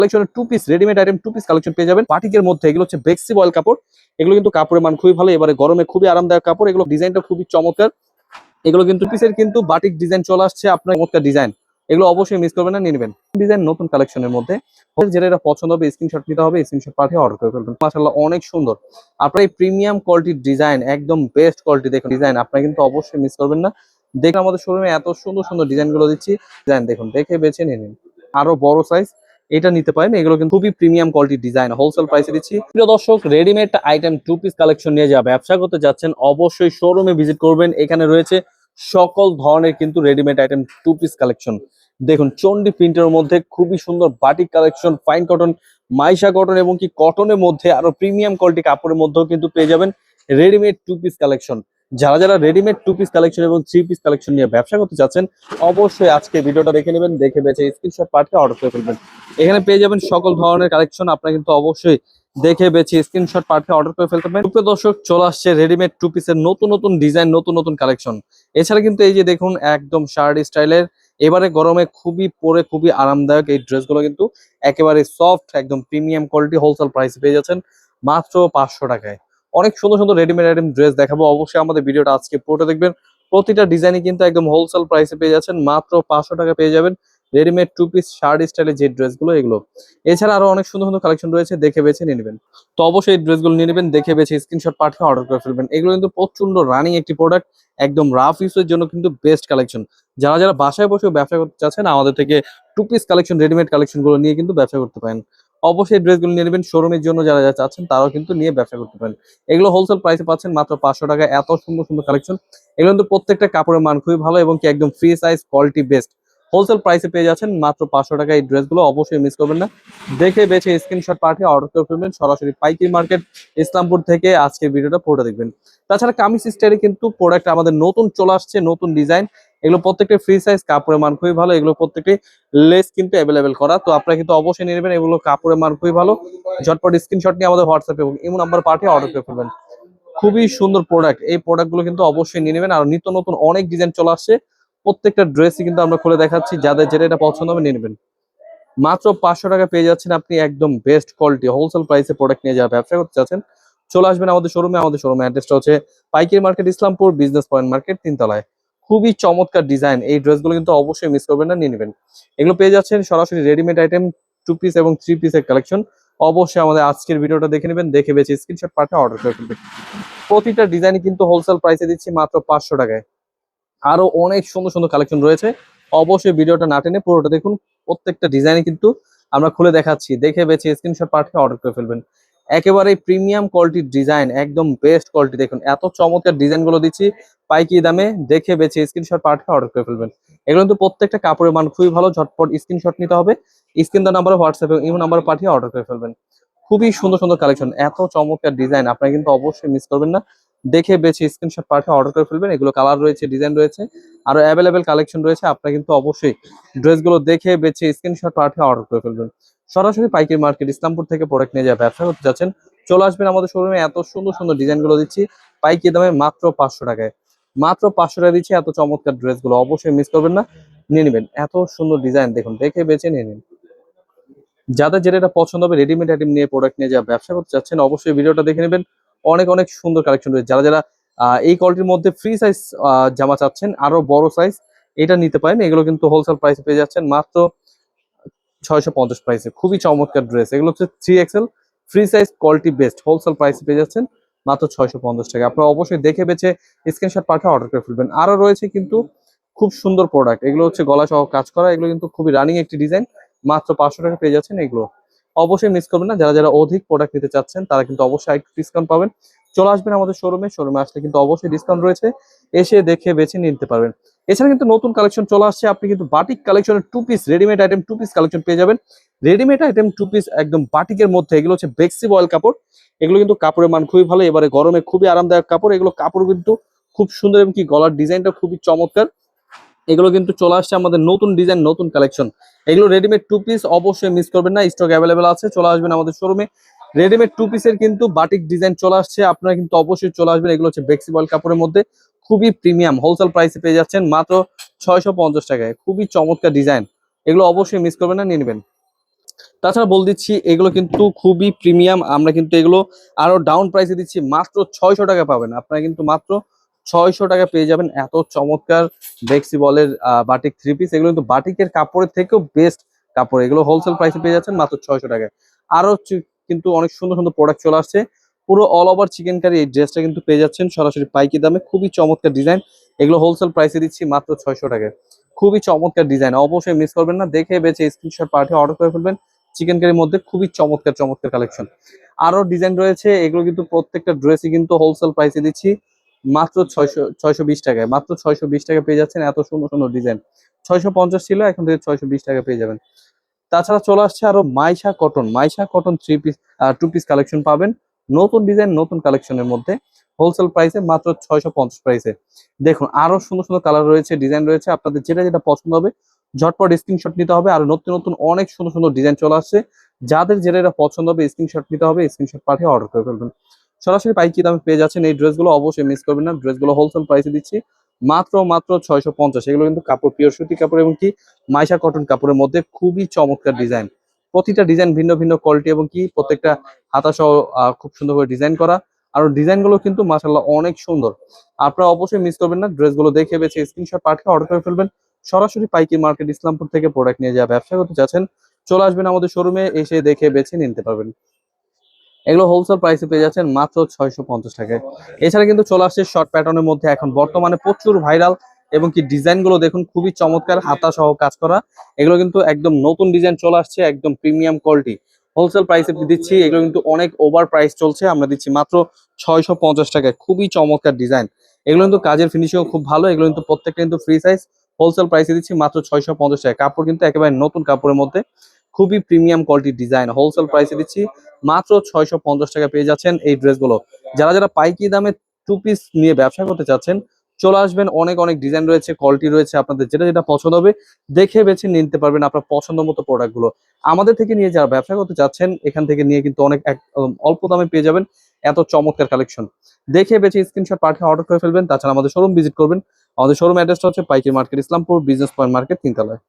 কালেকশনের two piece readymade item two piece collection পেয়ে যাবেন বাটিকের মধ্যে। এগুলো হচ্ছে বেক্সি বয়েল কাপড়। এগুলো কিন্তু কাপড়ের মান খুবই ভালো, এবারে গরমে খুবই আরামদায়ক কাপড়। এগুলো ডিজাইনটা খুবই চমৎকার। এগুলো কিন্তু পিসের কিন্তু বাটিক ডিজাইন চলে আসছে, আপনার চমৎকার ডিজাইন। এগুলো অবশ্যই মিস করবেন না, নিয়ে নেবেন। ডিজাইন নতুন কালেকশনের মধ্যে যেটা এটা পছন্দ হবে স্ক্রিনশট নিতে হবে, স্ক্রিনশট পাঠিয়ে অর্ডার করে ফেলবেন। মাশাআল্লাহ অনেক সুন্দর। আপনার এই প্রিমিয়াম কোয়ালিটির ডিজাইন, একদম বেস্ট কোয়ালিটি দেখুন ডিজাইন, আপনারা কিন্তু অবশ্যই মিস করবেন না। দেখুন আমাদের শোরুমে এত সুন্দর সুন্দর ডিজাইন গুলো দিচ্ছি, ডিজাইন দেখুন, দেখে বেছে নিয়ে নিন। আরো বড় সাইজ এটা নিতে পারেন। এগুলো কিন্তু খুবই প্রিমিয়াম কোয়ালিটির ডিজাইন, হোলসেল প্রাইসে দিচ্ছি। প্রিয় দর্শক, readymade item two piece collection নিয়ে যা ব্যবসা করতে যাচ্ছেন অবশ্যই শোরুমে ভিজিট করবেন। এখানে রয়েছে সকল ধরনের কিন্তু readymade item two piece collection. দেখুন চন্ডি প্রিন্টের মধ্যে খুবই সুন্দর বাটিক কালেকশন, ফাইন কটন, মাইশা কটন এবং কি কটনের মধ্যে আরো প্রিমিয়াম কোয়ালিটি কাপড়ের মধ্যেও কিন্তু পেয়ে যাবেন রেডিমেড টু পিস কালেকশন। যারা যারা রেডিমেড টু পিস কালেকশন এবং থ্রি পিস কালেকশন নিয়ে ব্যবসা করতে চাচ্ছেন অবশ্যই আজকে ভিডিওটা দেখে নেবেন, দেখে বেছে স্ক্রিনশট পাঠিয়ে অর্ডার করে ফেলবেন। এখানে পেয়ে যাবেন সকল ধরনের কালেকশন, আপনারা কিন্তু অবশ্যই দেখে বেছে স্ক্রিনশট পাঠিয়ে অর্ডার করে ফেলতে পারেন। প্রিয় দর্শক, চলে আসছে রেডিমেড টু পিসের নতুন নতুন ডিজাইন, নতুন নতুন কালেকশন। এছাড়া কিন্তু এই যে দেখুন একদম শার্ট স্টাইলের, এবারে গরমে খুবই পরে খুবই আরামদায়ক এই ড্রেসগুলো কিন্তু একেবারে সফট, একদম প্রিমিয়াম কোয়ালিটি, হোলসেল প্রাইস পেয়ে যাচ্ছেন মাত্র 500 টাকায়। অনেক সুন্দর সুন্দর রেডিমেড আইটেম ড্রেস দেখাবো, অবশ্যই আমাদের ভিডিওটা আজকে পুরোটা দেখবেন। প্রতিটা ডিজাইনই কিন্তু একদম হোলসেল প্রাইসে পেয়ে যাচ্ছেন মাত্র 500 টাকা পেয়ে যাবেন রেডিমেড টু পিস শার্ট স্টাইলের যে ড্রেসগুলো এগুলো। এছাড়া আরো অনেক সুন্দর সুন্দর কালেকশন রয়েছে, দেখে বেছে নিয়ে নেবেন। তো অবশ্যই এই ড্রেসগুলো নিয়ে নেবেন, দেখে বেছে স্ক্রিনশট পাঠিয়ে অর্ডার করে ফেলবেন। এগুলো কিন্তু প্রচন্ড রানিং একটি প্রোডাক্ট, একদম রাফ ইউজের জন্য কিন্তু বেস্ট কালেকশন। যারা যারা বাসায় বসে ব্যবসা করতে চাচ্ছেন আমাদের থেকে two piece collection readymade collection গুলো নিয়ে কিন্তু ব্যবসা করতে পারেন। অবশ্যই ড্রেসগুলো নিয়ে নেবেন, শোরুমের জন্য যারা যারা চাচ্ছেন তারাও কিন্তু নিয়ে ব্যবসা করতে পারেন। এগুলো হোলসেল প্রাইসে পাচ্ছেন মাত্র 500 টাকা। এত সুন্দর সুন্দর কালেকশন, এগুলো কিন্তু প্রত্যেকটা কাপড়ের মান খুবই ভালো এবং কি একদম free size, quality best, wholesale প্রাইসে পেয়ে যাচ্ছেন মাত্র 500 টাকা। এই ড্রেসগুলো অবশ্যই মিস করবেন না, দেখে বেছে স্ক্রিনশট পাঠিয়ে অর্ডার করে ফেলবেন। সরাসরি পাইকারি মার্কেট ইসলামপুর থেকে আজকে ভিডিওটা পুরোটা দেখবেন। তাছাড়া কামিজ স্টাইলে কিন্তু প্রোডাক্ট আমাদের নতুন চলে আসছে, নতুন ডিজাইন। এগুলো প্রত্যেকটা ফ্রি সাইজ, কাপড়ের মান খুবই ভালো। এগুলো প্রত্যেকটি লেস কিন্তু অ্যাভেলেবেল করা, তো আপনারা কিন্তু অবশ্যই নিয়ে নেবেন। এগুলো কাপড়ের মান খুবই ভালো। ঝটপট স্ক্রিনশট নিয়ে আমাদের হোয়াটসঅ্যাপে এবং ইমো নাম্বার পাঠিয়ে অর্ডার করে ফেলবেন। খুবই সুন্দর প্রোডাক্ট, এই প্রোডাক্টগুলো কিন্তু অবশ্যই নিয়ে নেবেন। আর নিত্য নতুন অনেক ডিজাইন চলে আসছে, প্রত্যেকটা ড্রেসই কিন্তু আমরা খুলে দেখাচ্ছি, যাদের যেটা এটা পছন্দ হবে নিয়ে নেবেন। মাত্র 500 টাকা পেয়ে যাচ্ছেন আপনি একদম বেস্ট কোয়ালিটি হোলসেল প্রাইসে প্রোডাক্ট নিয়ে যারা ব্যবসা করতে চাচ্ছেন চলে আসবেন আমাদের শোরুমে। আমাদের শোরুমে অ্যাড্রেসটা হচ্ছে পাইকারি market Islampur, business point market, 3 তলায়। খুবই চমৎকার ডিজাইন, এই ড্রেসগুলো কিন্তু অবশ্যই মিস করবেন না, নিয়ে নেবেন। এগুলো পেয়ে যাচ্ছেন সরাসরি রেডিমেড আইটেম টু পিস এবং থ্রি পিসের কালেকশন। অবশ্যই আমাদের আজকের ভিডিওটা দেখে নেবেন, দেখে বেছে স্ক্রিনশট পাঠিয়ে অর্ডার করে ফেলবেন। প্রতিটা ডিজাইনই কিন্তু হোলসেল প্রাইসে দিচ্ছি মাত্র 500 টাকায়। আরো অনেক সুন্দর সুন্দর কালেকশন রয়েছে, অবশ্যই ভিডিওটা না টেনে পুরোটা দেখুন। প্রত্যেকটা ডিজাইনে কিন্তু আমরা খুলে দেখাচ্ছি, দেখে বেছে স্ক্রিনশট পাঠিয়ে অর্ডার করে ফেলবেন। একেবারে প্রিমিয়াম কোয়ালিটির ডিজাইন, একদম বেস্ট কোয়ালিটি দেখুন, এত চমৎকার ডিজাইন গুলো দিচ্ছি পাইকারি দামে, দেখে বেছে স্ক্রিনশট পাঠিয়ে অর্ডার করে ফেলবেন। এগুলো কিন্তু প্রত্যেকটা কাপড়ের মান খুবই ভালো। ঝটপট স্ক্রিনশট নিতে হবে, স্ক্রিন দেওয়া নাম্বারে হোয়াটসঅ্যাপ এবং ইমো নাম্বারে পাঠিয়ে অর্ডার করে ফেলবেন। খুবই সুন্দর সুন্দর কালেকশন, এত চমৎকার ডিজাইন, আপনারা কিন্তু অবশ্যই মিস করবেন না, দেখে বেছে স্ক্রিনশট পাঠিয়ে অর্ডার করে ফেলবেন। এগুলো কালার রয়েছে, ডিজাইন রয়েছে, আরো অ্যাভেলেবেল কালেকশন রয়েছে। আপনারা কিন্তু অবশ্যই ড্রেসগুলো দেখে বেছে স্ক্রিনশট পাঠিয়ে অর্ডার করে ফেলবেন। সরাসরি পাইকারি মার্কেট ইসলামপুর থেকে প্রোডাক্ট নিয়ে যা ব্যবসা করতে যাচ্ছেন চলে আসবেন আমাদের শোরুমে। এত সুন্দর সুন্দর ডিজাইন গুলো দিচ্ছি পাইকারি দামে মাত্র 500 টাকায়। মাত্র 500 টাকা দিচ্ছি এত চমৎকার ড্রেসগুলো, অবশ্যই মিস করবেন না, নিয়ে নেবেন। এত সুন্দর ডিজাইন দেখুন, দেখে বেছে নিয়ে নিন। যাদের যেটা এটা পছন্দ হবে রেডিমেড আইটেম নিয়ে প্রোডাক্ট নিয়ে যা ব্যবসা করতে চাচ্ছেন অবশ্যই ভিডিওটা দেখে নেবেন। অনেক অনেক সুন্দর কালেকশন রয়েছে। যারা যারা এই কোয়ালিটির মধ্যে ফ্রি সাইজ জামা চাচ্ছেন, আরো বড় সাইজ এটা নিতে পারেন। এগুলো কিন্তু হোলসেল প্রাইসে পেয়ে যাচ্ছেন মাত্র 650 প্রাইসে। খুবই চমৎকার ড্রেস, এগুলো হচ্ছে 3XL free size, quality best, wholesale প্রাইসে পেয়ে যাচ্ছেন মাত্র 650 টাকা। আপনারা অবশ্যই দেখে বেছে স্ক্রিনশট পাঠিয়ে অর্ডার করে ফেলবেন। আরো রয়েছে কিন্তু খুব সুন্দর প্রোডাক্ট, এগুলো হচ্ছে গলা সহ কাজ করা, এগুলো কিন্তু খুবই রানিং একটি ডিজাইন, মাত্র 500 টাকা পেয়ে যাচ্ছেন। এগুলো অবশ্যই মিস করবেন না, যারা যারা অধিক প্রোডাক্ট নিতে চাচ্ছেন তারা কিন্তু অবশ্যই একটু ডিসকাউন্ট পাবেন। চলে আসবেন আমাদের শোরুমে, শোরুমে আসলে কিন্তু অবশ্যই ডিসকাউন্ট রয়েছে, এসে দেখে বেছে নিতে পারবেন। এছাড়া কিন্তু নতুন কালেকশন চলে আসছে, আপনি কিন্তু বাটিক কালেকশনের two piece readymade item two piece collection পেয়ে যাবেন। রেডিমেড আইটেম টু পিস একদম বাটিকের মধ্যে, এগুলো হচ্ছে বেক্সি বয়েল কাপড়। এগুলো কিন্তু কাপড়ের মান খুবই ভালো, এবারে গরমে খুবই আরামদায়ক কাপড়। এগুলো কাপড় কিন্তু খুব সুন্দর এবং কি গলার ডিজাইনটা খুবই চমৎকার। এগুলো কিন্তু চলে আসছে আমাদের নতুন ডিজাইন, নতুন কালেকশন। এগুলো রেডিমেড টু পিস, অবশ্যই মিস করবেন না, স্টক অ্যাভেলেবেল আছে, চলে আসবেন আমাদের শোরুমে। রেডিমেড টু পিসের কিন্তু বাটিক ডিজাইন চলে আসছে, আপনারা কিন্তু অবশ্যই চলে আসবেন। এগুলো হচ্ছে বেক্সি বয়েল কাপড়ের মধ্যে, খুবই প্রিমিয়াম, হোলসেল প্রাইসে পেয়ে যাচ্ছেন মাত্র 650 টাকায়। খুবই চমৎকার ডিজাইন, এগুলো অবশ্যই মিস করবেন না, নিয়ে নেবেন। তাছাড়া বল দিচ্ছি এগুলো কিন্তু খুবই প্রিমিয়াম, আমরা কিন্তু এগুলো আরো ডাউন প্রাইসে দিচ্ছি, মাত্র 600 টাকা পাবেন। আপনারা কিন্তু মাত্র 600 টাকা পেয়ে যাবেন এত চমৎকার বেক্সি বলের বাটিক থ্রি পিস। এগুলো কিন্তু বাটিকের কাপড়ের থেকেও বেস্ট কাপড়, এগুলো হোলসেল প্রাইসে পেয়ে যাচ্ছেন মাত্র 600 টাকায়। আরো কিন্তু অনেক সুন্দর সুন্দর প্রোডাক্ট চলে আসছে, পুরো অল ওভার চিকেন কারি এই ড্রেসটা কিন্তু পেয়ে যাচ্ছেন সরাসরি পাইকি দামে, খুবই চমৎকার ডিজাইন। এগুলো হোলসেল প্রাইসে দিচ্ছি মাত্র 600 টাকায়, খুবই চমৎকার ডিজাইন, অবশ্যই মিস করবেন না। দেখে বেছে স্ক্রিনশট পাঠিয়ে অর্ডার করে ফেলবেন। চিকেন কারির মধ্যে খুবই চমৎকার চমৎকার কালেকশন আরো ডিজাইন রয়েছে, এগুলো কিন্তু প্রত্যেকটা ড্রেসই কিন্তু হোলসেল প্রাইসে দিচ্ছি মাত্র 620 টাকায়। মাত্র 620 টাকা পেয়ে যাচ্ছেন এত সুন্দর সুন্দর ডিজাইন। 650 ছিল, এখন থেকে 620 টাকা পেয়ে যাবেন। তাছাড়া চলে আসছে আরো মাইশা cotton three piece two piece collection পাবেন, নতুন ডিজাইন নতুন কালেকশনের মধ্যে হোলসেল প্রাইসে মাত্র 650 প্রাইসে। দেখুন আরো সুন্দর সুন্দর কালার রয়েছে, ডিজাইন রয়েছে, আপনাদের যেটা যেটা পছন্দ হবে ঝটপট স্ক্রিনশট নিতে হবে। আর নতুন নতুন অনেক সুন্দর সুন্দর ডিজাইন চলে আসছে, যাদের যেটা পছন্দ হবে স্ক্রিনশট নিতে হবে, স্ক্রিনশট পাঠিয়ে অর্ডার করে ফেলবেন। সরাসরি পাইকি দামে পেয়ে যাচ্ছেন এই ড্রেসগুলো, অবশ্যই মিস করবেন না। ড্রেসগুলো হোলসেল প্রাইসে দিচ্ছি মাত্র 650। এগুলো কিন্তু কাপড় পিওর সুতি কাপড় এবং কি মাইশা কটন কাপড়ের মধ্যে খুবই চমৎকার ডিজাইন। প্রতিটা ডিজাইন ভিন্ন ভিন্ন কোয়ালিটি এবং কি প্রত্যেকটা হাতা সহ খুব সুন্দর করে ডিজাইন করা। আর ডিজাইন গুলো কিন্তু মাশাআল্লাহ অনেক সুন্দর। আপনারা অবশ্যই মিস করবেন না, ড্রেসগুলো দেখে বেছে স্ক্রিনশট পাঠিয়ে অর্ডার করে ফেলবেন। সরাসরি পাইকি মার্কেট ইসলামপুর থেকে প্রোডাক্ট নিয়ে যা ব্যবসা করতে চাচ্ছেন চলে আসবেন আমাদের শোরুমে, এসে দেখে বেছে নিতে পারবেন। এগুলো হোলসেল প্রাইসে পেয়ে যাচ্ছেন মাত্র 650 টাকায়। এছাড়া কিন্তু চলে আসছে শর্ট প্যাটার্নের মধ্যে এখন বর্তমানে প্রচুর ভাইরাল এবং কি ডিজাইন গুলো দেখুন খুবই চমৎকার, হাতা সহ কাজ করা। এগুলো কিন্তু একদম নতুন ডিজাইন চলে আসছে, একদম প্রিমিয়াম কোয়ালিটি, হোলসেল প্রাইসে দিচ্ছি। এগুলো কিন্তু অনেক ওভার প্রাইস চলছে, আমরা দিচ্ছি মাত্র 650 টাকায়, খুবই চমৎকার ডিজাইন। এগুলো কিন্তু কাজের ফিনিশিং খুব ভালো, এগুলো কিন্তু প্রত্যেকটা কিন্তু ফ্রি সাইজ, হোলসেল প্রাইসে দিচ্ছি মাত্র 650 টাকায়। কাপড় কিন্তু একেবারে নতুন কাপড়ের মধ্যে খুবই প্রিমিয়াম কোয়ালিটির ডিজাইন, হোলসেল প্রাইসে দিচ্ছি মাত্র 650 টাকা পেয়ে যাচ্ছেন এই ড্রেসগুলো। যারা যারা পাইকি দামে টু পিস নিয়ে ব্যবসা করতে চাচ্ছেন চলে আসবেন, অনেক অনেক ডিজাইন রয়েছে, কোয়ালিটি রয়েছে, আপনাদের যেটা যেটা পছন্দ হবে দেখে বেছে নিতে পারবেন আপনার পছন্দ মতো প্রোডাক্ট গুলো। আমাদের থেকে নিয়ে যারা ব্যবসা করতে চাচ্ছেন এখান থেকে নিয়ে কিন্তু অনেক অল্প দামে পেয়ে যাবেন এত চমৎকার কালেকশন। দেখে বেছে স্ক্রিনশট পাঠিয়ে অর্ডার করে ফেলবেন। তাছাড়া আমাদের শোরুম ভিজিট করবেন। আমাদের শোরুম অ্যাড্রেসটা হচ্ছে পাইকি market Islampur business point market 3 তলায়।